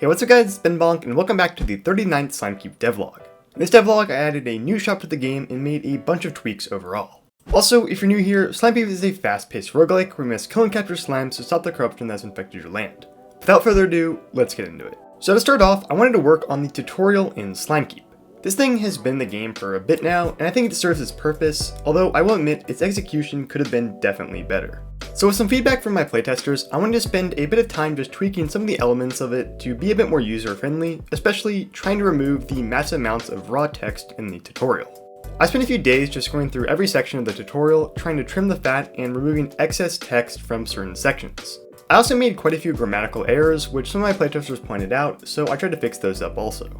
Hey, what's up guys, it's BenBonk and welcome back to the 39th Slimekeep Devlog. In this devlog, I added a new shop to the game and made a bunch of tweaks overall. Also, if you're new here, Slimekeep is a fast-paced roguelike where you must kill and capture slimes to stop the corruption that's infected your land. Without further ado, let's get into it. So to start off, I wanted to work on the tutorial in Slimekeep. This thing has been in the game for a bit now, and I think it serves its purpose, although I will admit its execution could have been definitely better. So with some feedback from my playtesters, I wanted to spend a bit of time just tweaking some of the elements of it to be a bit more user-friendly, especially trying to remove the massive amounts of raw text in the tutorial. I spent a few days just going through every section of the tutorial, trying to trim the fat and removing excess text from certain sections. I also made quite a few grammatical errors, which some of my playtesters pointed out, so I tried to fix those up also.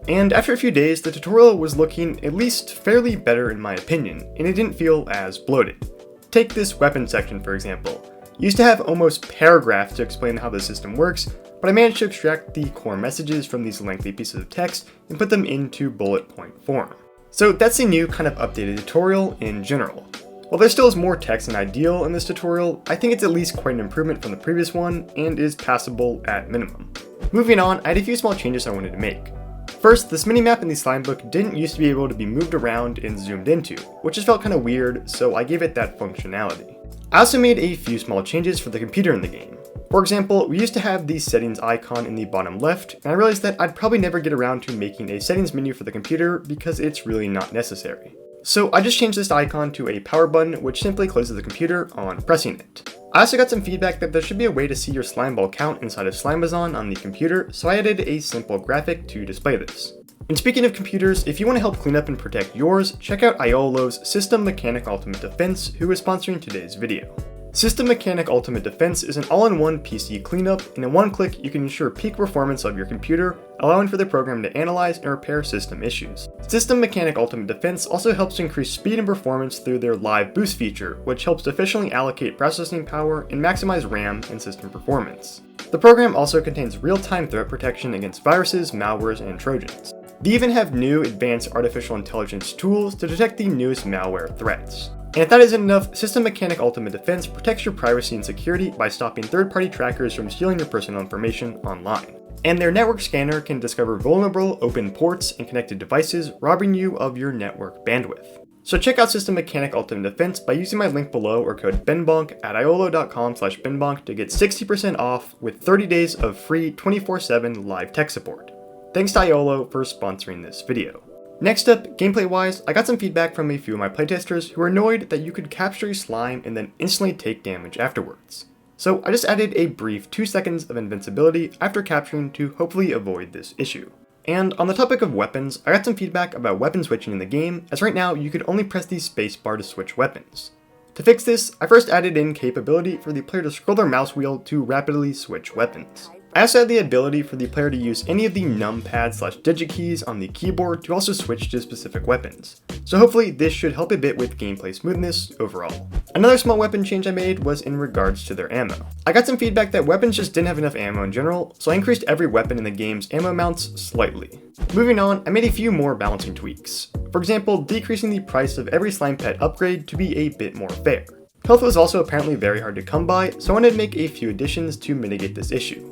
And after a few days, the tutorial was looking at least fairly better in my opinion, and it didn't feel as bloated. Take this weapon section for example. I used to have almost paragraphs to explain how the system works, but I managed to extract the core messages from these lengthy pieces of text and put them into bullet point form. So that's a new kind of updated tutorial in general. While there still is more text than ideal in this tutorial, I think it's at least quite an improvement from the previous one and is passable at minimum. Moving on, I had a few small changes I wanted to make. First, this minimap in the slime book didn't used to be able to be moved around and zoomed into, which just felt kind of weird, so I gave it that functionality. I also made a few small changes for the computer in the game. For example, we used to have the settings icon in the bottom left, and I realized that I'd probably never get around to making a settings menu for the computer because it's really not necessary. So I just changed this icon to a power button, which simply closes the computer on pressing it. I also got some feedback that there should be a way to see your slime ball count inside of Slimebazon on the computer, so I added a simple graphic to display this. And speaking of computers, if you want to help clean up and protect yours, check out Iolo's System Mechanic Ultimate Defense, who is sponsoring today's video. System Mechanic Ultimate Defense is an all-in-one PC cleanup, and in one click you can ensure peak performance of your computer, allowing for the program to analyze and repair system issues. System Mechanic Ultimate Defense also helps to increase speed and performance through their Live Boost feature, which helps to efficiently allocate processing power and maximize RAM and system performance. The program also contains real-time threat protection against viruses, malwares, and trojans. They even have new advanced artificial intelligence tools to detect the newest malware threats. And if that isn't enough, System Mechanic Ultimate Defense protects your privacy and security by stopping third-party trackers from stealing your personal information online. And their network scanner can discover vulnerable open ports and connected devices, robbing you of your network bandwidth. So check out System Mechanic Ultimate Defense by using my link below or code BenBonk at iolo.com/benbonk to get 60% off with 30 days of free 24/7 live tech support. Thanks to Iolo for sponsoring this video. Next up, gameplay-wise, I got some feedback from a few of my playtesters who were annoyed that you could capture a slime and then instantly take damage afterwards. So I just added a brief 2 seconds of invincibility after capturing to hopefully avoid this issue. And on the topic of weapons, I got some feedback about weapon switching in the game, as right now you could only press the spacebar to switch weapons. To fix this, I first added in capability for the player to scroll their mouse wheel to rapidly switch weapons. I also had the ability for the player to use any of the numpad/digit keys on the keyboard to also switch to specific weapons. So hopefully this should help a bit with gameplay smoothness overall. Another small weapon change I made was in regards to their ammo. I got some feedback that weapons just didn't have enough ammo in general, so I increased every weapon in the game's ammo amounts slightly. Moving on, I made a few more balancing tweaks. For example, decreasing the price of every slime pet upgrade to be a bit more fair. Health was also apparently very hard to come by, so I wanted to make a few additions to mitigate this issue.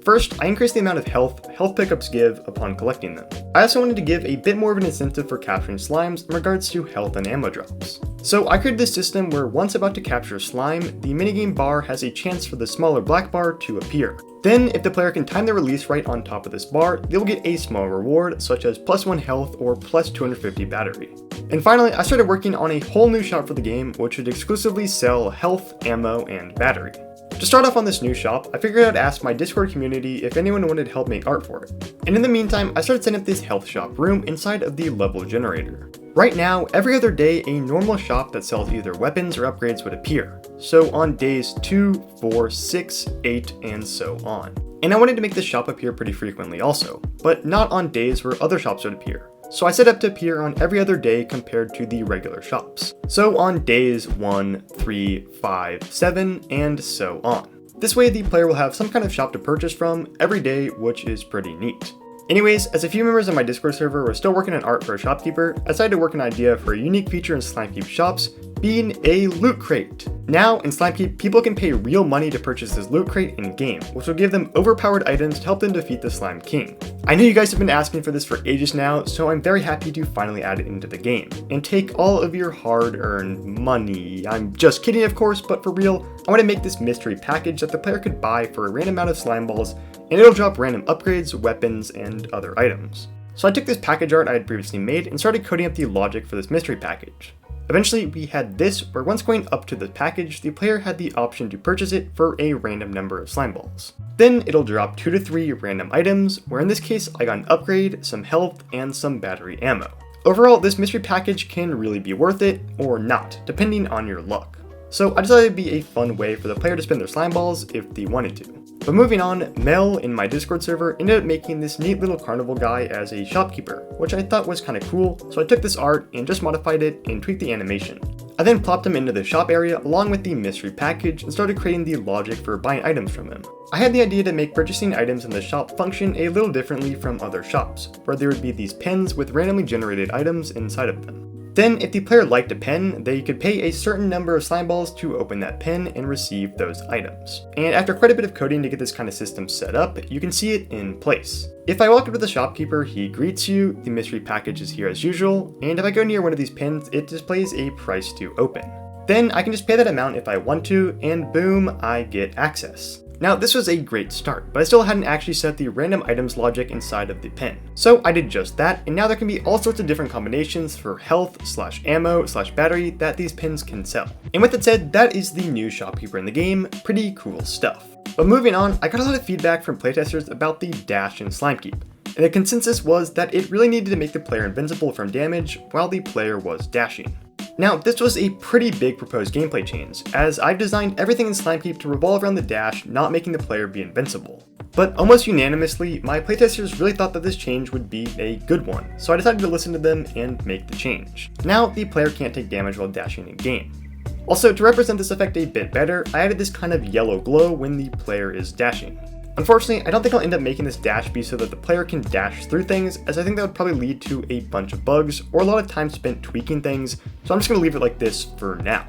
First, I increased the amount of health pickups give upon collecting them. I also wanted to give a bit more of an incentive for capturing slimes in regards to health and ammo drops. So I created this system where once about to capture a slime, the minigame bar has a chance for the smaller black bar to appear. Then, if the player can time the release right on top of this bar, they will get a small reward such as +1 health or +250 battery. And finally, I started working on a whole new shop for the game, which would exclusively sell health, ammo, and battery. To start off on this new shop, I figured I'd ask my Discord community if anyone wanted to help make art for it. And in the meantime, I started setting up this health shop room inside of the level generator. Right now, every other day, a normal shop that sells either weapons or upgrades would appear. So on days 2, 4, 6, 8, and so on. And I wanted to make this shop appear pretty frequently also, but not on days where other shops would appear. So I set up to appear on every other day compared to the regular shops. So on days 1, 3, 5, 7, and so on. This way the player will have some kind of shop to purchase from every day, which is pretty neat. Anyways, as a few members of my Discord server were still working on art for a Shopkeeper, I decided to work an idea for a unique feature in Slimekeep shops, being a loot crate. Now, in Slimekeep, people can pay real money to purchase this loot crate in-game, which will give them overpowered items to help them defeat the Slime King. I know you guys have been asking for this for ages now, so I'm very happy to finally add it into the game, and take all of your hard-earned money. I'm just kidding, of course, but for real, I want to make this mystery package that the player could buy for a random amount of slime balls, and it'll drop random upgrades, weapons, and other items. So I took this package art I had previously made and started coding up the logic for this mystery package. Eventually, we had this, where once going up to the package, the player had the option to purchase it for a random number of slime balls. Then it'll drop 2 to 3 random items, where in this case I got an upgrade, some health, and some battery ammo. Overall, this mystery package can really be worth it, or not, depending on your luck. So I decided it'd be a fun way for the player to spend their slime balls if they wanted to. But moving on, Mel in my Discord server ended up making this neat little carnival guy as a shopkeeper, which I thought was kind of cool, so I took this art and just modified it and tweaked the animation. I then plopped him into the shop area along with the mystery package and started creating the logic for buying items from him. I had the idea to make purchasing items in the shop function a little differently from other shops, where there would be these pens with randomly generated items inside of them. Then, if the player liked a pen, they could pay a certain number of slime balls to open that pen and receive those items. And after quite a bit of coding to get this kind of system set up, you can see it in place. If I walk up to the shopkeeper, he greets you, the mystery package is here as usual, and if I go near one of these pens, it displays a price to open. Then I can just pay that amount if I want to, and boom, I get access. Now, this was a great start, but I still hadn't actually set the random items logic inside of the pen. So I did just that, and now there can be all sorts of different combinations for health, /ammo, /battery that these pens can sell. And with that said, that is the new shopkeeper in the game, pretty cool stuff. But moving on, I got a lot of feedback from playtesters about the dash in Slimekeep, and the consensus was that it really needed to make the player invincible from damage while the player was dashing. Now, this was a pretty big proposed gameplay change, as I've designed everything in Slimekeep to revolve around the dash, not making the player be invincible. But almost unanimously, my playtesters really thought that this change would be a good one, so I decided to listen to them and make the change. Now, the player can't take damage while dashing in game. Also, to represent this effect a bit better, I added this kind of yellow glow when the player is dashing. Unfortunately, I don't think I'll end up making this dash be so that the player can dash through things, as I think that would probably lead to a bunch of bugs or a lot of time spent tweaking things, so I'm just going to leave it like this for now.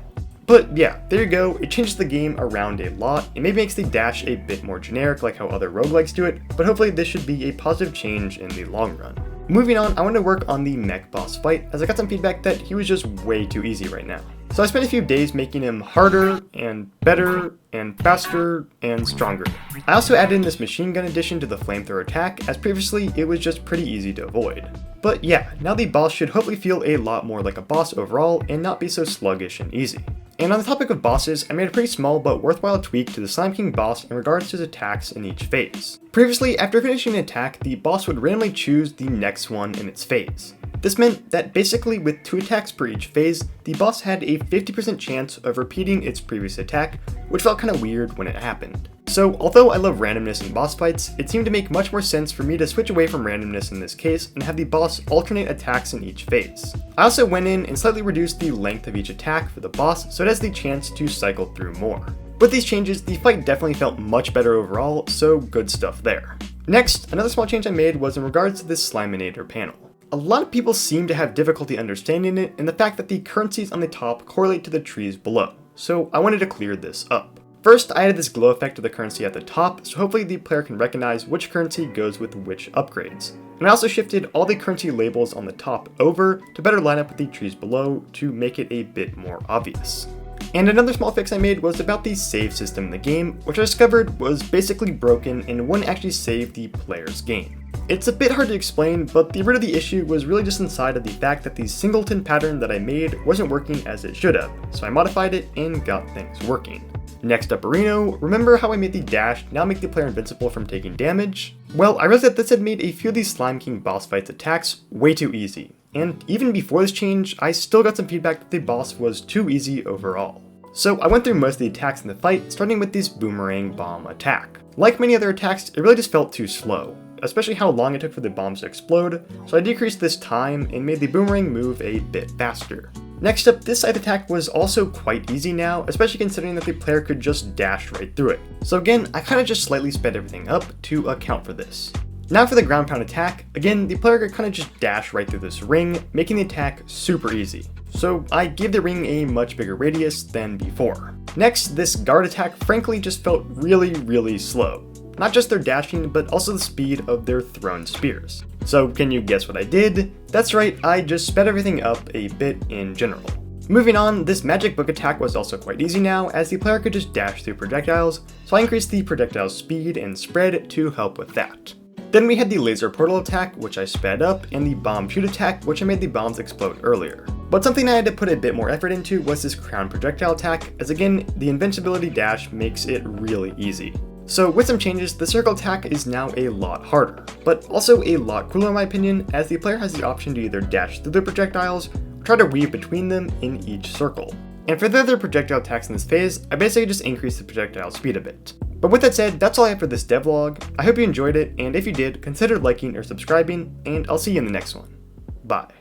But yeah, there you go, it changes the game around a lot, and maybe makes the dash a bit more generic like how other roguelikes do it, but hopefully this should be a positive change in the long run. Moving on, I wanted to work on the mech boss fight, as I got some feedback that he was just way too easy right now. So I spent a few days making him harder, and better, and faster, and stronger. I also added in this machine gun addition to the flamethrower attack, as previously it was just pretty easy to avoid. But yeah, now the boss should hopefully feel a lot more like a boss overall, and not be so sluggish and easy. And on the topic of bosses, I made a pretty small but worthwhile tweak to the Slime King boss in regards to his attacks in each phase. Previously, after finishing an attack, the boss would randomly choose the next one in its phase. This meant that basically with 2 attacks per each phase, the boss had a 50% chance of repeating its previous attack, which felt kinda weird when it happened. So although I love randomness in boss fights, it seemed to make much more sense for me to switch away from randomness in this case and have the boss alternate attacks in each phase. I also went in and slightly reduced the length of each attack for the boss so it has the chance to cycle through more. With these changes, the fight definitely felt much better overall, so good stuff there. Next, another small change I made was in regards to this Sliminator panel. A lot of people seem to have difficulty understanding it and the fact that the currencies on the top correlate to the trees below, so I wanted to clear this up. First, I added this glow effect to the currency at the top, so hopefully the player can recognize which currency goes with which upgrades. And I also shifted all the currency labels on the top over to better line up with the trees below to make it a bit more obvious. And another small fix I made was about the save system in the game, which I discovered was basically broken and wouldn't actually save the player's game. It's a bit hard to explain, but the root of the issue was really just inside of the fact that the singleton pattern that I made wasn't working as it should have, so I modified it and got things working. Next up, Reno, remember how I made the dash now make the player invincible from taking damage? Well, I realized that this had made a few of these Slime King boss fights attacks way too easy. And even before this change, I still got some feedback that the boss was too easy overall. So I went through most of the attacks in the fight, starting with this boomerang bomb attack. Like many other attacks, it really just felt too slow, especially how long it took for the bombs to explode, so I decreased this time and made the boomerang move a bit faster. Next up, this side attack was also quite easy now, especially considering that the player could just dash right through it. So again, I kinda just slightly sped everything up to account for this. Now for the ground pound attack, again, the player could kind of just dash right through this ring, making the attack super easy. So I gave the ring a much bigger radius than before. Next, this guard attack frankly just felt really slow. Not just their dashing, but also the speed of their thrown spears. So can you guess what I did? That's right, I just sped everything up a bit in general. Moving on, this magic book attack was also quite easy now, as the player could just dash through projectiles, so I increased the projectile speed and spread to help with that. Then we had the laser portal attack, which I sped up, and the bomb shoot attack, which I made the bombs explode earlier. But something I had to put a bit more effort into was this crown projectile attack, as again, the invincibility dash makes it really easy. So with some changes, the circle attack is now a lot harder, but also a lot cooler in my opinion, as the player has the option to either dash through the projectiles, or try to weave between them in each circle. And for the other projectile attacks in this phase, I basically just increased the projectile speed a bit. But with that said, that's all I have for this devlog. I hope you enjoyed it, and if you did, consider liking or subscribing, and I'll see you in the next one. Bye.